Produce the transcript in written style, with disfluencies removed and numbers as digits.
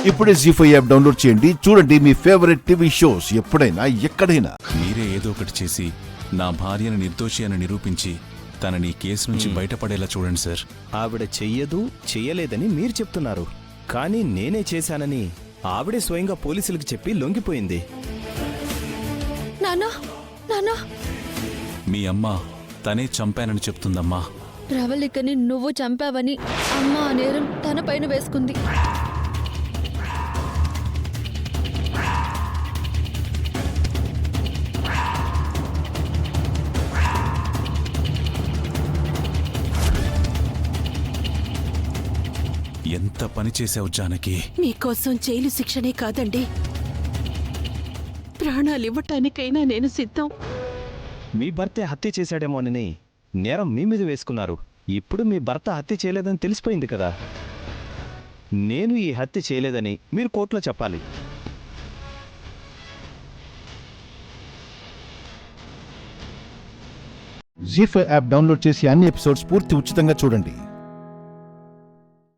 ఇప్పుడే జీ5 app download చేయండి. చూడండి మీ ఫేవరెట్ టీవీ షోస్ ఎప్పుడైనా ఎక్కడైనా. మీరే ఏదో ఒకటి చేసి నా భార్యను నిర్దోషి అని నిరూపించి తనని కేసు నుంచి బయటపడేలా చూడండి సార్. ఆవిడ చెయ్యదు చెయ్యలేదని మీరు చెప్తున్నారు, కానీ నేనే చేశానని ఆవిడే స్వయంగా పోలీసులకు చెప్పి లొంగిపోయింది. నానా నానా, మీ అమ్మ తనే చంపానని చెప్తుందమ్మా. ప్రవళికని నువ్వు చంపావని అమ్మ ఆ నేరం తన పైన వేసుకుంది. ఎంత పని చేసావు జానకి. మీకోసం జైలు శిక్షనే కాదండి, ప్రాణాలివ్వటానికైనా నేను సిద్ధం. మీ భర్తే హత్య చేశాడేమోనని నేరం మీ మీద వేసుకున్నారు. ఇప్పుడు మీ భర్త హత్య చేయలేదని తెలిసిపోయింది కదా. నేను ఈ హత్య చేయలేదని మీరు కోర్టులో చెప్పాలి. జీ5 యాప్ డౌన్లోడ్ చేసి అన్ని ఎపిసోడ్స్ పూర్తి ఉచితంగా చూడండి.